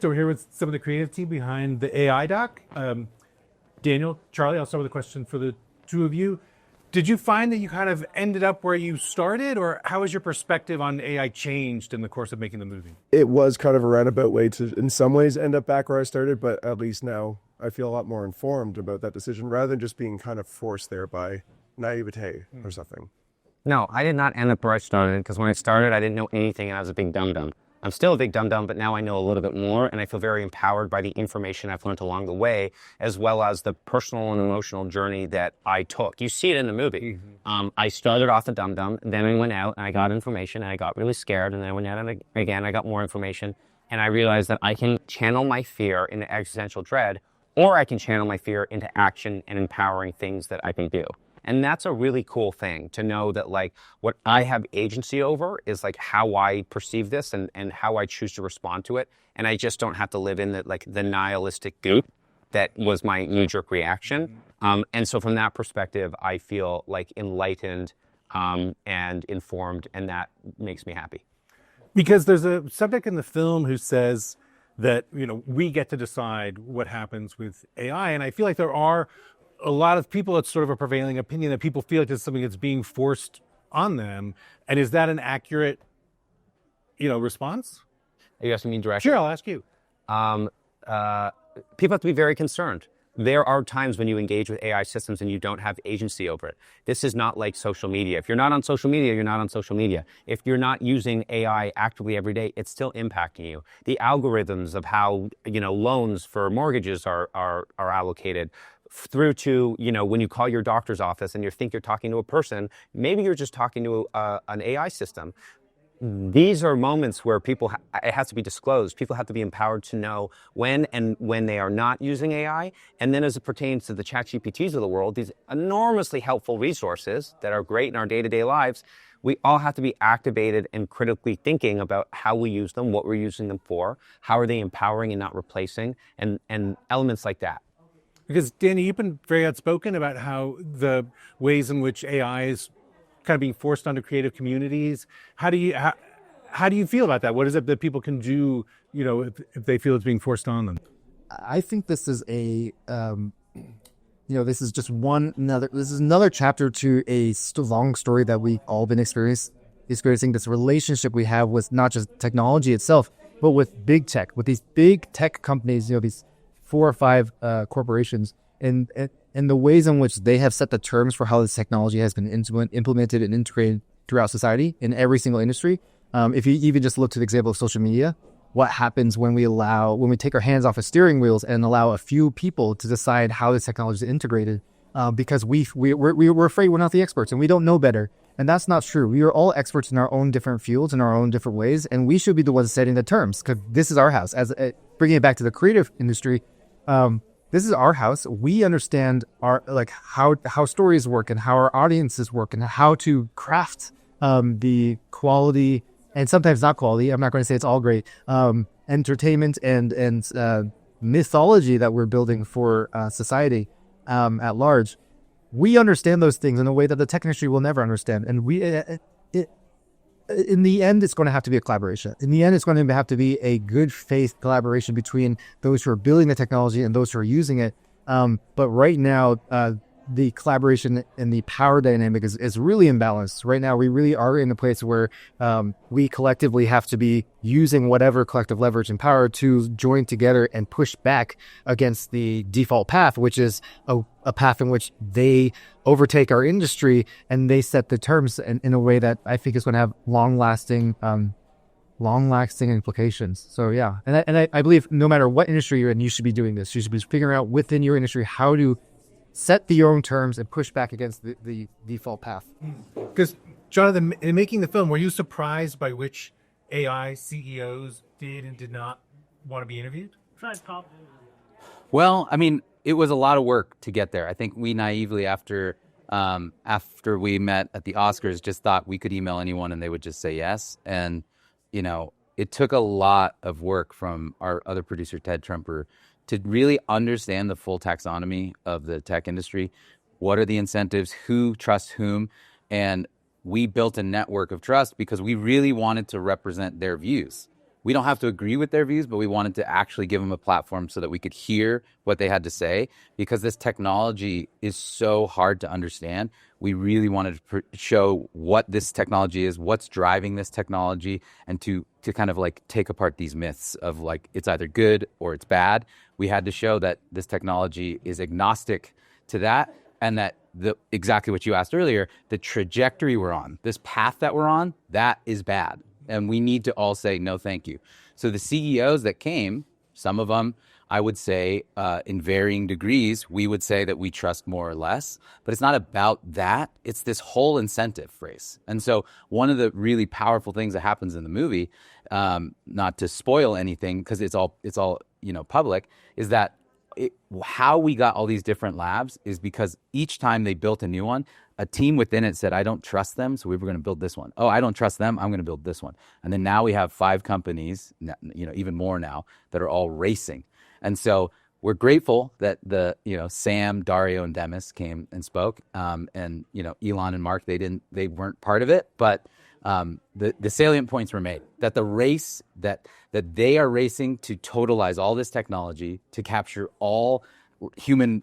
So we're here with some of the creative team behind the AI doc. Daniel, Charlie, I'll start with a question for the two of you. Did you find that you kind of ended up where you started, or how has your perspective on AI changed in the course of making the movie? It was kind of a roundabout way to, in some ways, end up back where I started, but at least now I feel a lot more informed about that decision rather than just being kind of forced there by naivete or something. No, I did not end up where I started, because when I started, I didn't know anything and I was a big dum-dum. I'm still a big dum-dum, but now I know a little bit more, and I feel very empowered by the information I've learned along the way, as well as the personal and emotional journey that I took. You see it in the movie. I started off a dum-dum, and then I went out and I got information, and I got really scared, and then I went out and again, I got more information, and I realized that I can channel my fear into existential dread, or I can channel my fear into action and empowering things that I can do. And that's a really cool thing to know that, like, what I have agency over is like how I perceive this and how I choose to respond to it. And I just don't have to live in the nihilistic goop that was my knee-jerk reaction. And so from that perspective, I feel like enlightened and informed, and that makes me happy. Because there's a subject in the film who says that, we get to decide what happens with AI. And I feel like there are a lot of people, it's sort of a prevailing opinion that people feel like it's something that's being forced on them. And is that an accurate, response? Are you asking me directly? Sure, I'll ask you. People have to be very concerned. There are times when you engage with AI systems and you don't have agency over it. This is not like social media. If you're not on social media, you're not on social media. If you're not using AI actively every day, it's still impacting you. The algorithms of how, loans for mortgages are allocated, through to, when you call your doctor's office and you think you're talking to a person, maybe you're just talking to an AI system. These are moments where it has to be disclosed. People have to be empowered to know when they are not using AI. And then as it pertains to the ChatGPTs of the world, these enormously helpful resources that are great in our day-to-day lives, we all have to be activated and critically thinking about how we use them, what we're using them for, how are they empowering and not replacing, and elements like that. Because, Danny, you've been very outspoken about how the ways in which AI is kind of being forced onto creative communities. How do you feel about that? What is it that people can do, if they feel it's being forced on them? I think this is this is just another chapter to a long story that we've all been experiencing, this relationship we have with not just technology itself, but with big tech, with these big tech companies, these 4 or 5 corporations, and the ways in which they have set the terms for how this technology has been implemented and integrated throughout society in every single industry. If you even just look to the example of social media, what happens when we take our hands off of steering wheels and allow a few people to decide how this technology is integrated, because we're afraid we're not the experts and we don't know better. And that's not true. We are all experts in our own different fields, in our own different ways, and we should be the ones setting the terms, because this is our house. Bringing it back to the creative industry, this is our house. We understand how stories work and how our audiences work and how to craft the quality and sometimes not quality. I'm not going to say it's all great entertainment and mythology that we're building for society at large. We understand those things in a way that the tech industry will never understand, and in the end, it's going to have to be a collaboration. In the end, it's going to have to be a good faith collaboration between those who are building the technology and those who are using it. But right now, the collaboration and the power dynamic is really imbalanced. Right now, we really are in a place where we collectively have to be using whatever collective leverage and power to join together and push back against the default path, which is a path in which they overtake our industry and they set the terms in a way that I think is going to have long-lasting implications. So yeah, and I believe no matter what industry you're in, you should be doing this. You should be figuring out within your industry how to set your own terms and push back against the default path. Because, Jonathan, in making the film, were you surprised by which AI CEOs did and did not want to be interviewed? Well, I mean, it was a lot of work to get there. I think we naively, after we met at the Oscars, just thought we could email anyone and they would just say yes. And, it took a lot of work from our other producer, Ted Trumper, to really understand the full taxonomy of the tech industry. What are the incentives? Who trusts whom? And we built a network of trust because we really wanted to represent their views. we don't have to agree with their views, but we wanted to actually give them a platform so that we could hear what they had to say, because this technology is so hard to understand. We really wanted to show what this technology is, what's driving this technology, and to kind of like take apart these myths of like it's either good or it's bad. We had to show that this technology is agnostic to that, and that exactly what you asked earlier, the trajectory we're on, this path that we're on, that is bad. And we need to all say, no, thank you. So the CEOs that came, some of them, I would say, in varying degrees, we would say that we trust more or less. But it's not about that. It's this whole incentive phrase. And so one of the really powerful things that happens in the movie, not to spoil anything because it's all public, is that how we got all these different labs is because each time they built a new one, a team within it said, I don't trust them, so we were going to build this one. Oh, I don't trust them, I'm going to build this one. And then now we have 5 companies, even more now, that are all racing. And so we're grateful that Sam, Dario, and Demis came and spoke. And Elon and Mark, they weren't part of it, but the salient points were made that the race that they are racing to totalize all this technology, to capture all human,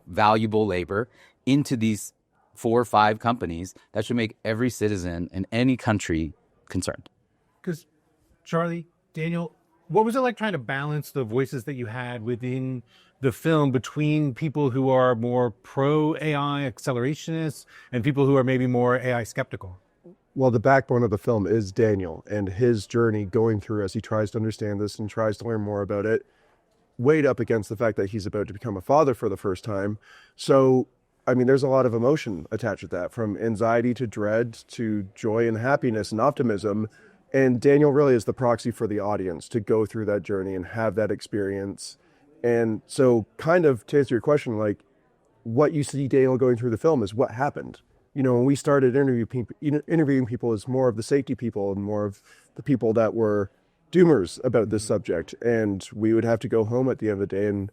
valuable labor into these 4 or 5 companies, that should make every citizen in any country concerned. Because Charlie, Daniel, what was it like trying to balance the voices that you had within the film between people who are more pro AI accelerationists and people who are maybe more AI skeptical? Well, the backbone of the film is Daniel and his journey going through as he tries to understand this and tries to learn more about it, weighed up against the fact that he's about to become a father for the first time. So, I mean, there's a lot of emotion attached to that, from anxiety to dread to joy and happiness and optimism. And Daniel really is the proxy for the audience to go through that journey and have that experience. And so kind of to answer your question, like what you see Daniel going through the film is what happened. When we started interviewing people as more of the safety people and more of the people that were doomers about this subject. And we would have to go home at the end of the day and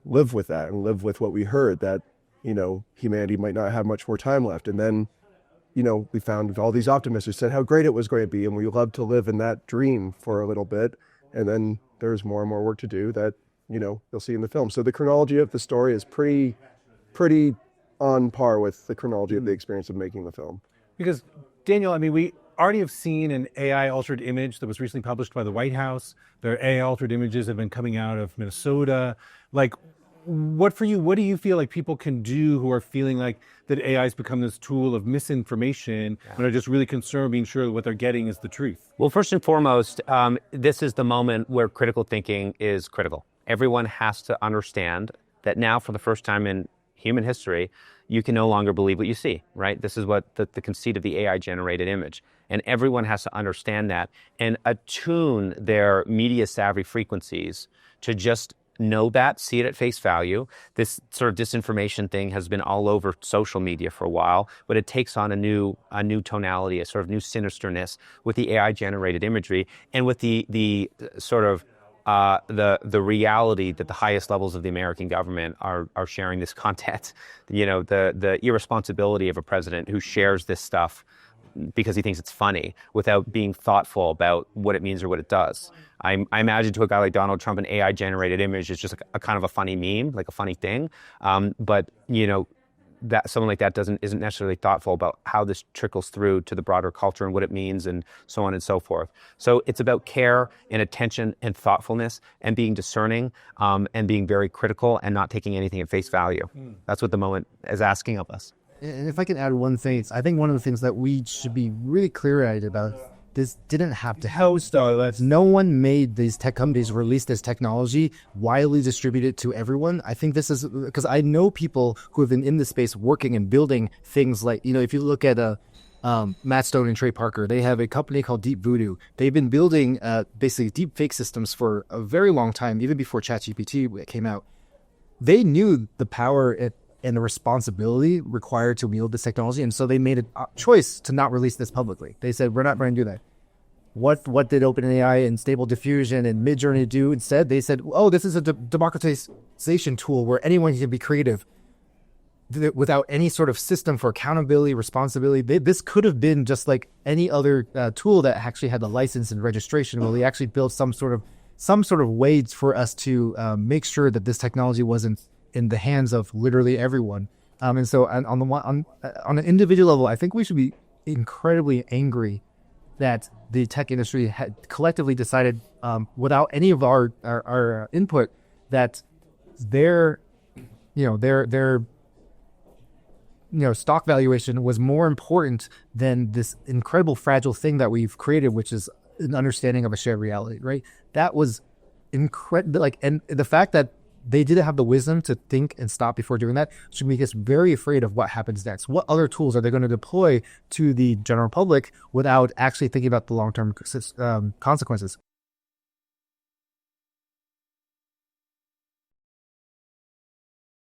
live with that and live with what we heard, that, humanity might not have much more time left. And then, we found all these optimists who said how great it was going to be. And we loved to live in that dream for a little bit. And then there's more and more work to do that, you'll see in the film. So the chronology of the story is pretty on par with the chronology of the experience of making the film. Because, Daniel, I mean, we already have seen an AI-altered image that was recently published by the White House. There are AI-altered images that have been coming out of Minnesota. Like, what do you feel like people can do who are feeling like that AI has become this tool of misinformation when they're just really concerned being sure that what they're getting is the truth? Well, first and foremost, this is the moment where critical thinking is critical. Everyone has to understand that now, for the first time in human history, you can no longer believe what you see, right? This is what the conceit of the AI-generated image. And everyone has to understand that and attune their media-savvy frequencies to just know that, see it at face value. This sort of disinformation thing has been all over social media for a while, but it takes on a new tonality, a sort of new sinisterness with the AI-generated imagery and with the sort of the reality that the highest levels of the American government are sharing this content. The irresponsibility of a president who shares this stuff because he thinks it's funny without being thoughtful about what it means or what it does. I imagine to a guy like Donald Trump, an AI-generated image is just a kind of a funny meme, like a funny thing. But that someone like that isn't necessarily thoughtful about how this trickles through to the broader culture and what it means and so on and so forth. So it's about care and attention and thoughtfulness and being discerning and being very critical and not taking anything at face value. That's what the moment is asking of us. And if I can add one thing, I think one of the things that we should be really clear-eyed about, this didn't have to happen. No one made these tech companies release this technology widely distributed to everyone. I think this is because I know people who have been in this space working and building things like, if you look at Matt Stone and Trey Parker, they have a company called Deep Voodoo. They've been building basically deep fake systems for a very long time, even before ChatGPT came out. They knew the power and the responsibility required to wield this technology. And so they made a choice to not release this publicly. They said, we're not going to do that. What did OpenAI and Stable Diffusion and Midjourney do instead? They said, this is a democratization tool where anyone can be creative. without any sort of system for accountability, responsibility. This could have been just like any other tool that actually had the license and registration. Well, they actually built some sort of ways for us to make sure that this technology wasn't in the hands of literally everyone. And so on an individual level, I think we should be incredibly angry that the tech industry had collectively decided, without any of our input, that their stock valuation was more important than this incredible fragile thing that we've created, which is an understanding of a shared reality, right? That was incredible. And the fact that they didn't have the wisdom to think and stop before doing that should make us very afraid of what happens next. What other tools are they going to deploy to the general public without actually thinking about the long-term consequences?